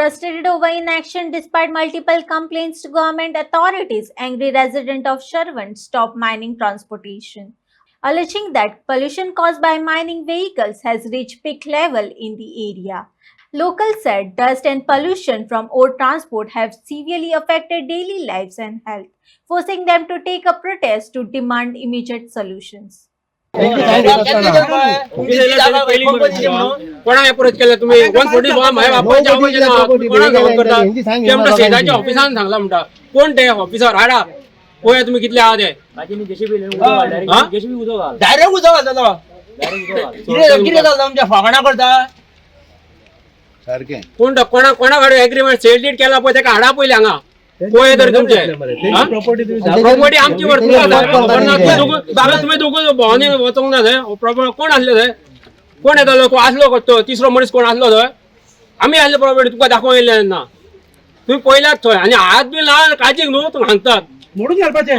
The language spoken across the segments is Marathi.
frustrated over inaction despite multiple complaints to government authorities, angry resident of Sherwin stopped mining transportation, alleging that pollution caused by mining vehicles has reached peak level in the area. Locals said dust and pollution from ore transport have severely affected daily lives and health, forcing them to take a protest to demand immediate solutions. कोणा अप्रोच केला तुम्ही 145 माझ्या बापाच्या आवाजान कोणा गावात करता ते आमच्या शेजारच्या ऑफिसान सांगला म्हणटा कोण ते ऑफिसर हाडा पळया तुम्ही कितले आहा ते डायरेक्ट उजो घालता कितें जाता आमच्या फकाणा करता सारखे कोण कोणा कोणाकडे एग्रीमेंट सेल केला पळय तेका हाडा पयले हांगा पळय तर तुमचे प्रॉपर्टी आमची वर तुम्ही दोघं भावांनी वचोंक ना थंय प्रॉपर्टी कोण आसले थंय कोण येतालो कोण आसलो तो तिसरो मनीस कोण आसलो थंय आमी आसले प्रॉपर्टी तुका दाखोवंक येयले ना तुम्ही पयल्यात थंय आनी हात बी ना काळजीक न्हू तुका सांगतात मोडून घालपाचे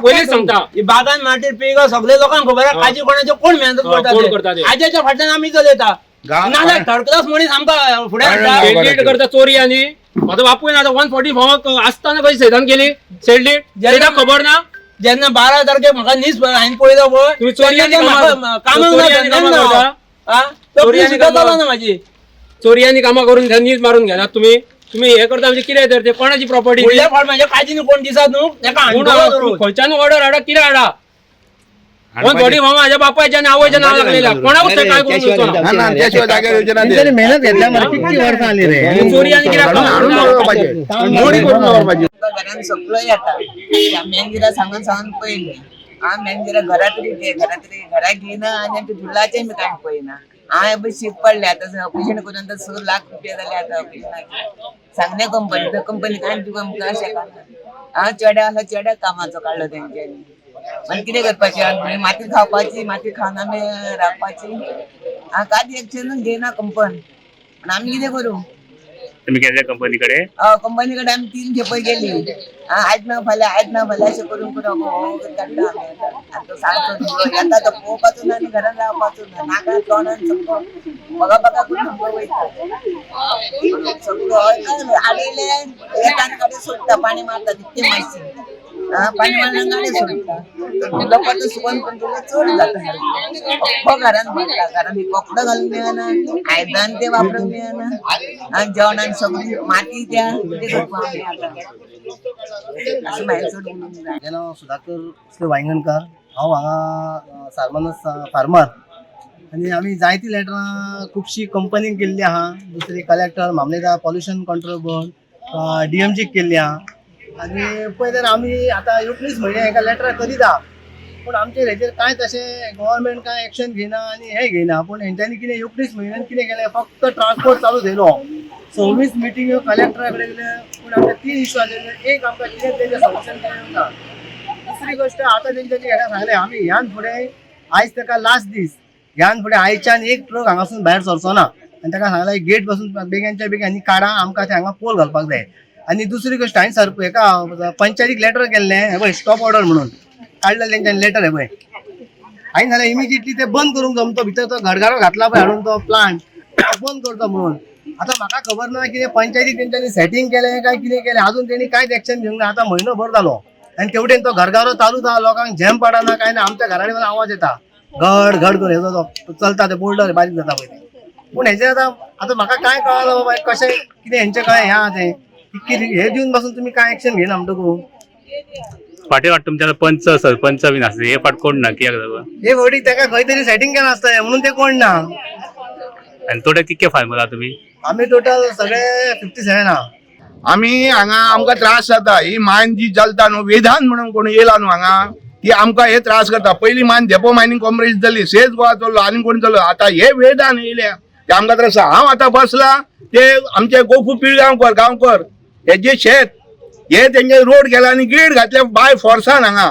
पयलीच सांगता बागान माटीर पीक सगळे लोकांक खबर आहे काजी कोणाचे कोण मेहनत कोण करता करता ते? आज्याच्या फाटल्यान आमी चलयता नाजाल्यार थर्ड क्लास मनीस आमकां फुडें हाडटा सेल करता चोरी आनी माझा बापूय ना 140 भावाक आसतना कशी सेदान केली सेल डीड जेन्ना खबर ना जेन्ना 12 तारखेक म्हाका न्यूज हांवें पळयलो पळय तुम्ही चोरी आनी कामाक ना म्हाजी चोरी आनी कामां करून न्यूज मारून घेतात तुम्ही हे करता म्हणजे कितें तर ते कोणाची प्रॉपर्टी फुडल्या फावट म्हाज्या काजीन कोण दिसत न्हू तेका हाडून खंयच्यान ऑर्डर हाडा कितें हाडा 140 भाव माझ्या बापायच्या आणि आवयच्या नाव लागलेला कोणाक काय करून दिवचो ना त्याशिवाय जागेवर योजना दे. त्यांनी मेहनत घेतल्या मला किती वर्ष आली रे चोरी आणि कित्याक हाडून दवरपाक पाहिजे मोडी करून दवरपाक पाहिजे घरान सगळं येता मॅनेजरा सांगून पळयली हांव मॅनेजरा घरात घरा घेयना आनी आमच्या धुलाचें बी कांय पळयना हांव बी शीक पडले आतां ऑपरेशन करून आतां 6 लाख रुपया जाले आतां ऑपरेशनाक सांगले कंपनी कांय तुका आमकां अशें हांव चेड्या कामाचो काडलो तेंच्यांनी आनी कितें करपाचें आमी माती खावपाची माती खावन आमी रावपाची हांव कांय एक्शनूच घेयना कंपनी आमी कितें करूं तुम्ही गेल्या कंपनीकडे कंपनीकडे आम्ही 3 खेपे गेली आज ना फाल्या अशें करून काडटा आमी सांगतो येता तो पोवपाचो ना आनी घरान रावपाचो ना नाका तोंडान सगळो बघा करून आमकां वयता सगळो आडयले येता आनी गाडी सोडटा पाणी मारता तितके मातशें पाणी मारल्यान गाडी सोडटा लोकांचो सुकून पण तुला चड जाता अख्खो घरान भरता घरान कपडो घालूंक मेळना आयदन ते वापरूंक मेळना आनी जेवणान सगळी माती त्या कितें करपा आमी आतां अशें भायर चड उलोवंक जाय माझे नाव सुधाकर वांयगणकर हांव हांगा सारमानस फार्मर आनी आमी जायती लेटरां खुबशी कंपनीक केल्ली आहा दुसरी कलेक्टर मामलेदार पॉल्युशन कंट्रोल बोर्ड DMGक केल्ली आहा आनी पळय तर आमी आतां 19 म्हयने हेका लेटरां करीता पूण आमचेर हेचेर कांय तशें गव्हर्मेंट कांय एक्शन घेयना आनी हें घेयना पूण हेंच्यांनी कितें 19 म्हयन्यान कितें केलें फक्त ट्रान्सपोर्ट चालू दवरलो 26 मिटींग्यो कलेक्टरा कडेन गेले पूण आमचे 3 इश्यू आसले एक आमकां कितें तेजें सोल्युशन केलें ना दुसरी गोश्ट आतां तेंच्यांनी हेका सांगलें आमी ह्यान फुडें आयज ताका लास्ट दीस ह्यान फुडें आयच्यान एक ट्रक हांगासून भायर सरचो ना आनी ताका सांगलें गेट पासून बेग्यानच्या बेगीन काडा आमकां थंय हांगा पोल घालपाक जाय आनी दुसरी गोश्ट हांवें हेका पंचायतीक लेटर केल्लें हे पळय स्टॉप ऑर्डर म्हणून काडलें तेंच्यांनी लेटर हे पळय हांवें जाल्यार इमिजिएटली ते बंद करूंक जाय तो भितर तो घडगारो घातला पळय हाडून तो प्लांट बंद करतो म्हणून आतां म्हाका खबर ना कितें पंचायतीक तेंच्यांनी सेटींग केलें काय कितें केलें अजून तेणी कांयच एक्शन घेवंक ना आतां म्हयनोभर जालो आनी तेवटेन तो घडगारो चालूच आहा लोकांक झॅम पडना काय ना आमच्या घरा कडेन आवाज येता घड करून हेजो तो चलता ते बोल्डर बारीक जाता पळय ते पूण हेजें आतां म्हाका कांय कळना बाबा कशें कितें हेंचें कळ्ळें हें आहा तें हे दिवन पासून तुम्ही काय ऍक्शन घेना म्हणटकू फाटी वाटत तुमच्या पंच सरपंच बीन आसले हे फाट कोण ना कित्याक हे फावटी ताका खंय तरी सेटिंग केला आसता म्हणून ते कोण ना आणि टोटल कितके फार्मर आहा तुम्ही आमी टोटल सगळे 57 आहा आम्ही हांगा आमकां त्रास जाता ही मायन जी चलता न्हू वेदांत म्हणून कोण येयला न्हू हांगा ती आमकां हे त्रास करता पयलीं मायन डेपो मायनिंग कॉम्प्रेस जाली सेज गोवा चल्लो आनी कोण चल्लो आतां हे वेदांत येयल्या ते आमकां त्रास हांव आतां बसला ते आमचे गोफू पिळगांवकर हेजे शेत हे तेंचे रोड केला आनी गेट घातल्या बाय फोर्सान हांगा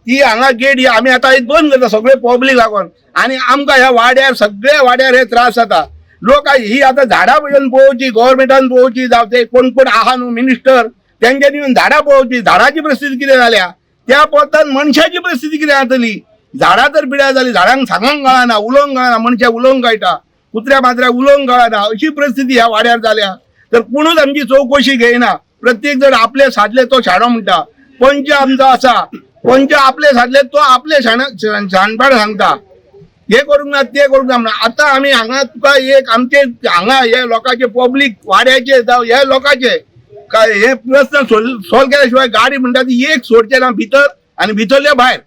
ती हांगा गेट आमी आतां बंद करता सगळे पब्लीक लागून आनी आमकां ह्या वाड्यार सगळ्या वाड्यार हे त्रास जाता लोक ही आतां झाडां पळोवन पळोवची गव्हर्मेंटान पळोवची जावं ते कोण कोण आहा न्हू मिनिस्टर तेंच्यांनी येवन झाडां पळोवची झाडाची परिस्थिती कितें जाल्या त्या पद्दत मनशाची परिस्थिती कितें जातली झाडां तर पिड्यार जाली झाडांक सांगोंक कळना उलोवंक कळना मनशाक उलोवंक कळटा कुत्र्या मात्र्याक उलोवंक कळना अशी परिस्थिती ह्या वाड्यार जाल्या तर कोणूच आमची चौकशी घेयना. प्रत्येक जण आपले साधले तो शाणो म्हणटा. पंच आमचो आसा, पंच आपले साधले तो आपले शाणपाड सांगता. हे करूंक ना ते करूंक ना. आता आम्ही हांगा तुका एक आमचे हांगा हे लोकांचे पब्लीक वाड्याचे जावं हे लोकांचे काय हे प्रश्न सॉल्व केल्याशिवाय गाडी म्हणटा ती एक सोडचे ना भितर आणि भितरले भायर.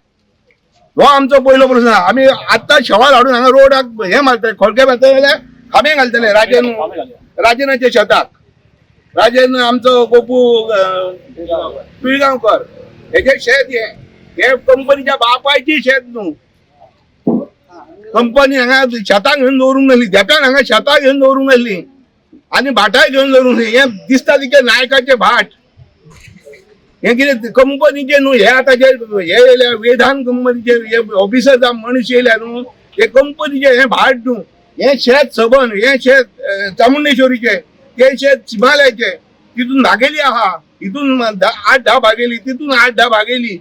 हो आमचो पहिलो प्रश्न. आम्ही आता शेवाळ हाडून हांगा रोडाक हे मारतले खोडके मारतले जाल्यार खांबे घालतले राजनाचे शेताक. राजन आमचो गोपू पिळगांवकर हेचे शेत हे कंपनीच्या बापायची शेत न्हू. कंपनी हांगा शेतां घेवन दवरूंक नासली, देप्यान हांगा शेतां घेवन दवरूंक नासली आनी भाटाय घेवन दवरूंक नासली. हे दिसता तिचे नायकाचे भाट. हे कितें कंपनीचे न्हू. हे आतां जे हे येयल्या वेदांत कंपनीचे हे ऑफिसर जावन मनीस येयल्या न्हू. हे कंपनीचे हे भाट न्हू. हे शेत सबन, हे शेत चामुंडेश्वरीचे, ते शेत शिमालयाचे. तितून भागेली आहा, हितून 8-10 भागेली, तितून 8-10 भागेली.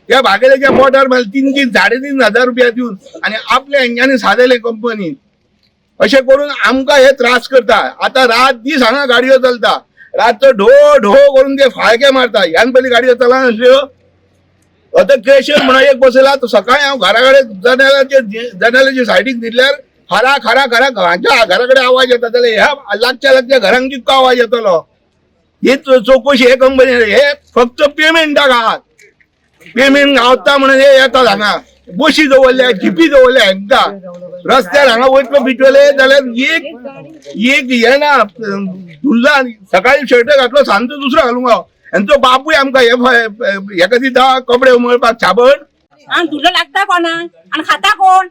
त्या भागेल्याच्या पोटार 3,000-3,500 रुपया दिवन आणि आपल्या हेंच्यांनी सादले कंपनी. अशें करून आमकां हे त्रास करता. आता रात दीस हांगा गाडयो चलता. रातचो ढो ढो करून ते फाळके मारता. ह्यान पयलीं गाडयो चलनासल्यो. आतां क्रेशर म्हणून एक बसयला. सकाळी हांव घरा कडेन जनेलाच्या सायडीक न्हिदल्यार खरा खरा खरा घराच्या घरा कडेन आवाज येता जाल्यार ह्या लागच्या घरांक कितको आवाज येतलो. ही चौकशी हे कंपनी हे फक्त पेमेंटाक आहात. पेमेंट गावता म्हणून हे येतात हांगा. बशी दवरल्या, जिपी दवरल्या हांकां. रस्त्यार हांगा वयतलो बिचवले जाल्यार एक हे ना धुल्ला. सकाळी शर्ट घातलो सांजचो दुसरो घालूंक गाव. हांचो बापूय आमकां हेका दिता कपडे उमळपाक साबण. आणि तुला लागता कोणाक आणि खाता कोण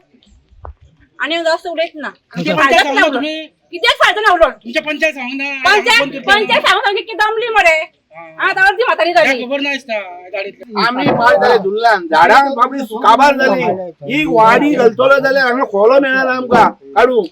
आणि जास्त उलयत ना. कित्याक फायदो ना उलोवन पंचायत सांगून की दमली मरे. आता अर्धी म्हातारी झाली. आम्ही पार झाले धुल्लान. झाडांक बाबडी काबार झाली. ही वाडी घालतलो जाल्यार हांगा खोलो मेळना आमकां काडूंक.